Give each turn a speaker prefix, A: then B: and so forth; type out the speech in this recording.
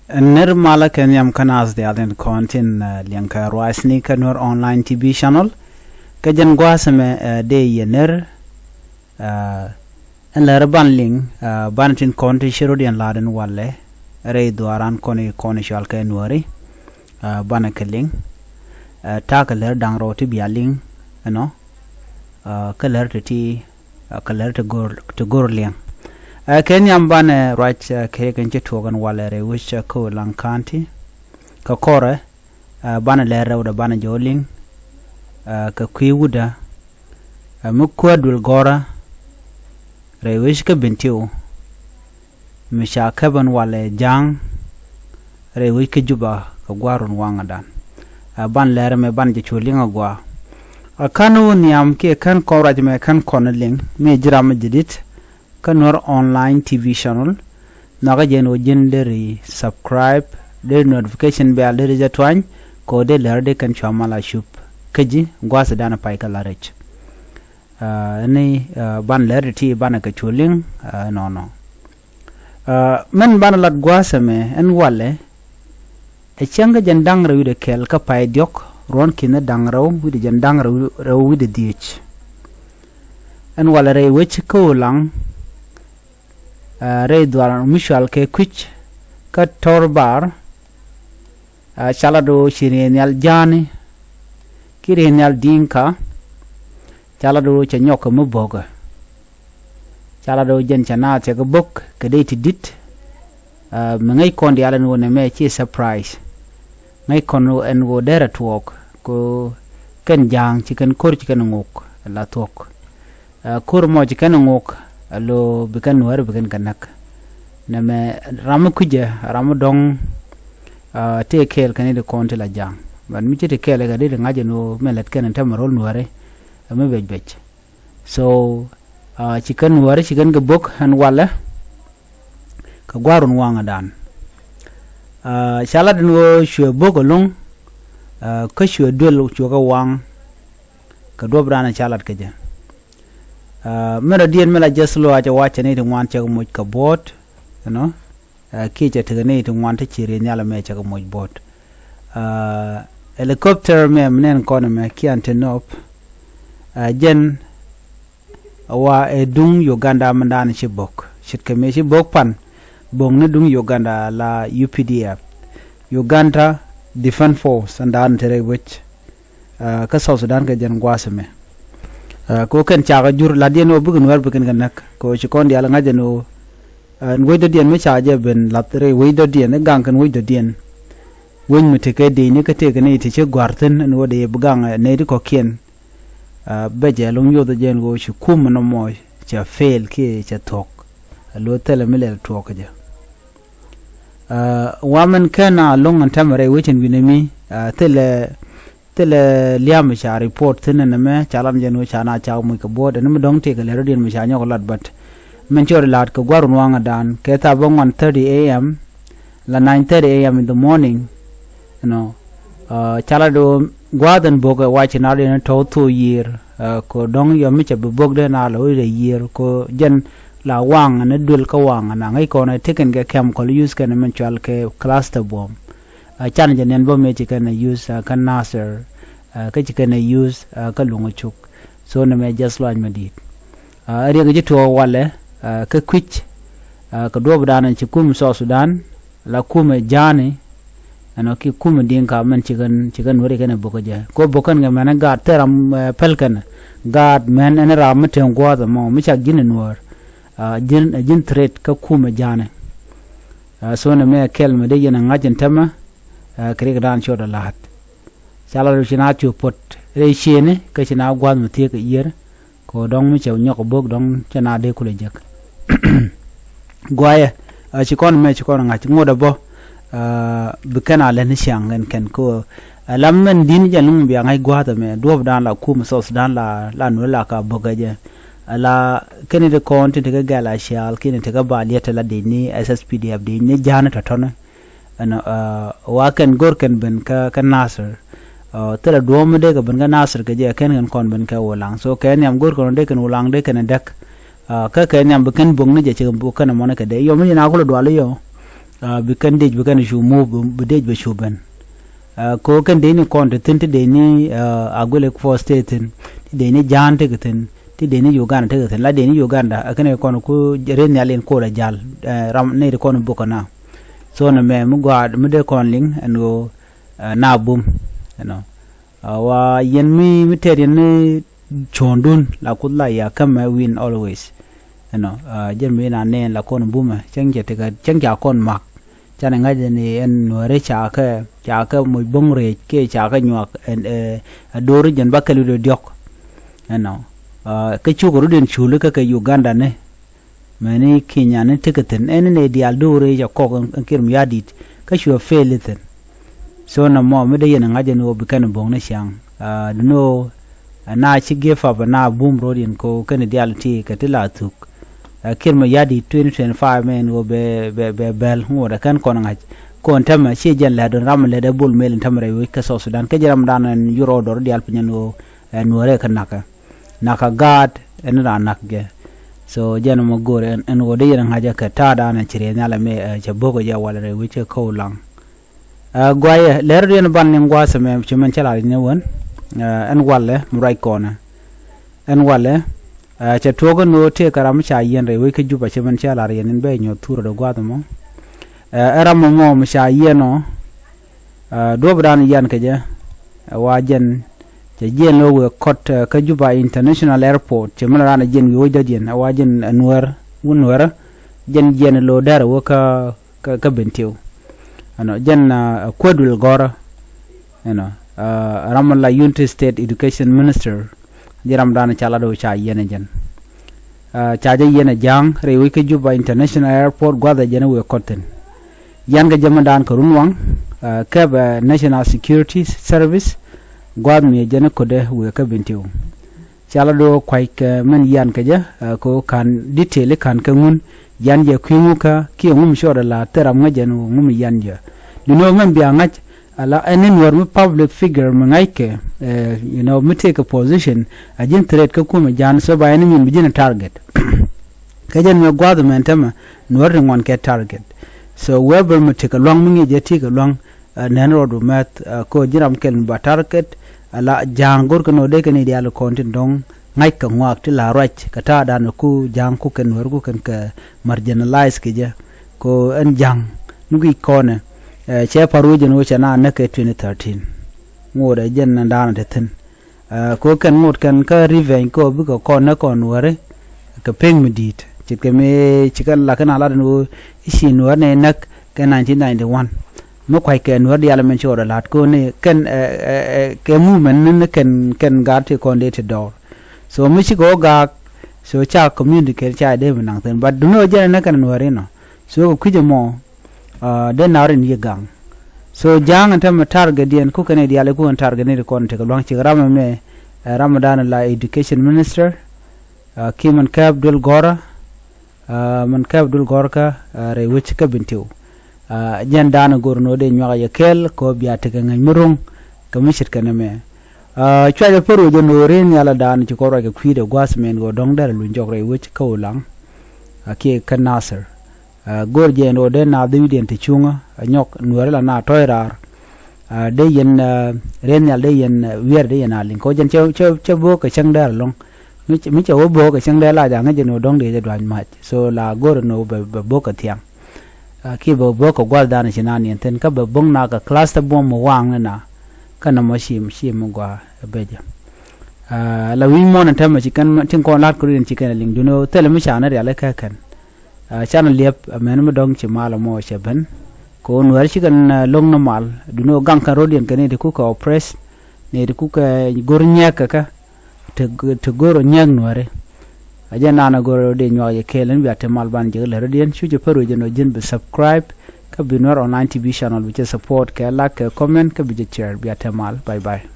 A: Nirmala Kenyam Kanas the Allen Contin Lianka Roisni Kanur online TV channel Kajan Guasame de Yener and Larabanling Banatin Conti Shirodi and Laden Wale Ray Duaran Koni Konishalka Nuari Banakaling Takaler Dang Roti Bialing, Kaler to tea, Kaler to Gurliang. Kenyam bane right keken chetogan walere which ko lankanti kakore bane lere uda bane joling ka kwiwuda mukwadul gora re which ka bintiu misha kaban wale jang re which ka juba ka gwarun wangadan ban lere me ban jechuling agwa kanu niam ke kan koraj me kan koneling me jiram jidit Kanor online TV channel naga jeno jenderi subscribe de notification bell de jatwan ko de lerde kan chamala shup kaji gwasa dana pai kala rech ni ban lerde ti ban ka chuling no men ban lat gwasa me en wale e changa jandang rawi de kel ka pai diok ron kina dangraw wi de jandang raw wi de dich en wale re wech ko lang Ray Dwaran Mishal ke Kwich ka Torbar Chalado Shirenial Jani Kirenial Dinka Chalado Chanyoka Muboga Chalado Jenchana take a book Kadati dit Mangay Kondi Alan won me chi surprise May kono and go there at walk go Ken Jang chicken kur chicken ngok la talk Kurmo chicken ngok Alo bikan nuar bikan kanak name ramu kuja ramu dong te kel kani de konti la jang ban mi te kel ga de ngaje no melet ken tamarol nuare me bej so chicken nuare chicken ga bok han wala ka gwarun wanga dan salad no shwe bok long ka shwe dol chu ga wang ka dobrana salad ka je mera dien mela jeslo aja wacha ne wan cha mo ka bot ki cha tene to wan ta chire nyala me cha mo bot helicopter me mnen kono me ki antenop jen wa edung Uganda mandan chibok shit ke me chibok pan bong ne dung Uganda la UPDF Uganda Defense Force andan tere which ka South Sudan ka jen gwasame ko ken chaga jur la dien o bugun war bugun ganak ko ci kon diala ngaje no ngoy do dien me chaaje ben latre wey do dien gang kan wey do dien won mi te ke de ni ka te ne te che gwarten no de bugang ne di ko ken beje long yo do jen go ci kum no moy cha fail ki cha tok lo tele mele tok ja wamen kana long an tamare wechen binemi tele liam cha report tene me chalam jenu chana chaw mu ka bod ne dong te gale rodien mi chanyo lat but men chor lat ko gwarun wanga dan ke ta bon 1:30 am la 9:30 am in the morning chala do gwadan boga wachi na ne to 2 year ko dong yo mi cha bog de na lo re year ko jen la wang ne dul ka wang na ngai ko na teken ga kem ko use kan men chal ke cluster bomb chan jen bo me chicken use kan nasser ka chicken use ka lungo chuk so na me just lañ ma dit ari ga jito wale ka kwich ka do bdanan ci kum so Sudan la kum jani ki kum dinka men chicken wori kana boko ja ko bokan ga mana ga teram pelkan god men en ram te ngwa da mo mi cha gin nuor jin threat ka kum jani so na me kel me de yana ngajin tama kri dan cho da lahat chala ru china chu pot re chine ka china gwan mu te ka yer ko dong mi chew nyok bok dong chana de kule jak gwaye chi kon ngach ngoda bo bikana le ni shangen ken ko lammen din janum bi ngai gwata me dob dan la kum sos dan la no la ka bogaje ala kene de konti te ga gala shal kene te ga baliyata la de ni SSPDF de ni jana tatona waken gorken ben ka nasir tela duom de ka ben ka nasir ka je ken kon ben ka wolang so ken yam gor kon de ken wolang de ken dak ka ken yam ben bong ne je che bu kan mon ka de yo mi na ko do yo bikan dej bikan shu mo bidej be shuban ko kan de ni kon te tin te de ni agule ko state tin de ni jan te tin ti de ni Uganda te tin la de ni Uganda akane kon ko ren yalen ko la jal ram ne de kon bokana so na me mu gwa mu de kon ling and go na bum you know wa yen mi te ni chondun la kula ya come win always you know jen mi na ne la kon buma changje te ga changja kon mak chana nga ni en nore cha ka mo bong re ke cha ka nyak en dor jen bakali do diok you know ke chu ko den chulu ka Uganda ne mani Kenya ne tikaten en ne dial dore ya ko kir mi yadit ka shu feliten so na mo me de yen nga jen obi kan bong na shang no na chi gefa ba na boom rodin ko kan dial ti ka tila tuk kir mi yadi 2025 men go be bel ho da kan kon ngaj kon tama chi jen la don ram le de bul mel tamre wi ka so Sudan ke jaram dan en euro dor dial pinyen no nuore kan naka gad en ra nak ge so jen mo gore en go de yen haja ka ta da na chire na la me je bogo ya wala re wi che ko lang gwaye ler den ban ni ngwa se me chimen chala ni won en walle murai kona en walle cha togo no te karam cha yen re we ke juba chimen chala re nen be nyo turo do gwa mo era mo mo cha yeno do bran yan ke je wa jen je jen lo we kot ka juba international airport chimen ran jen we da jen wa jen anwar wonwar jen lo dar wo ka bentiu ano jen kodul gora ano ramala United State Education Minister jiram dana chala do cha yene jen cha je yene jang rewi ke juba international airport gwada jene we koten yan ga jama dan ko runwang ke ba national security service gwad mi jene ko de we ka bintiu chala do kwai ke men yan ka je ko kan detail kan ka ngun yan je kwimuka ki ngum shoda la teram ngajen ngum yan je dino ngam biya ngaj ala enin war public figure mangaike you know me take a position ajin threat ka kuma jan so ba enin bijina target kajen me gwado mentama nor ngon ke target so weber me take a long mungi je take a long nanro do mat ko jiram ken ba target ala jangor ko no de ken ideal content dong ngai ka ngwak ti la rach kata dan ku jang ku ken war ku ken ka marginalize ke je ko en jang nugi kone che paru je no chana na ke 2013 ngore jen na dan de tin ko ken ngot ken ka revenge ko bu ko kon na kon wore ka peng medit chike me chikan la kana la no isi no ne nak ke 1991 mo kwai ke no di element chora lat ko ne ken ke movement ne ken gar ti kon de door so mi chi go ga so cha communicate cha de nang ten but do no je na kan no re no so ku je mo den narin ye gang so jang tam target dien ku kane diale ku target ne ko te ko lang chi ram me Ramadan la education minister kiman kabdul gora man kabdul gorka re wich ka bintiu jen dana gorno de nywa ya kel ko biya te ngai murung ka mishit kana me chwa ja peru jo no ren yala dan chi ko ra ke kwide gwasmen go dong dar lu jok re wich ka ulang ke kanasar gorje no de na de vidien te chunga nyok nuere la na toirar de yen ren yal de yen wer de yen alin ko jen che bo ka chang dar long mi che bo ka chang dar la ja nge no dong de ja dwan ma so la gor no be bo ka tiang ki bo ko gwal dan china ni ten ka be bong na ka class ta bom mo wang na kana mo shim mo gwa beja la wi mo na tam chi kan tin ko lat ko rin chi kan ling du no tele mi cha na ya la ka kan channel liep men mo dong chi mala mo cheben ko no ar chi kan long no mal du no gang ka rodien kan ne ku ka press ne ku ka gor nya ka te goro nyang no are aja nana goro de nyo ye kelen bi atemal ban je le rodien chu je peru je no jin be subscribe ka bi no online tv channel which support ka like comment ka bi je share bi atemal bye bye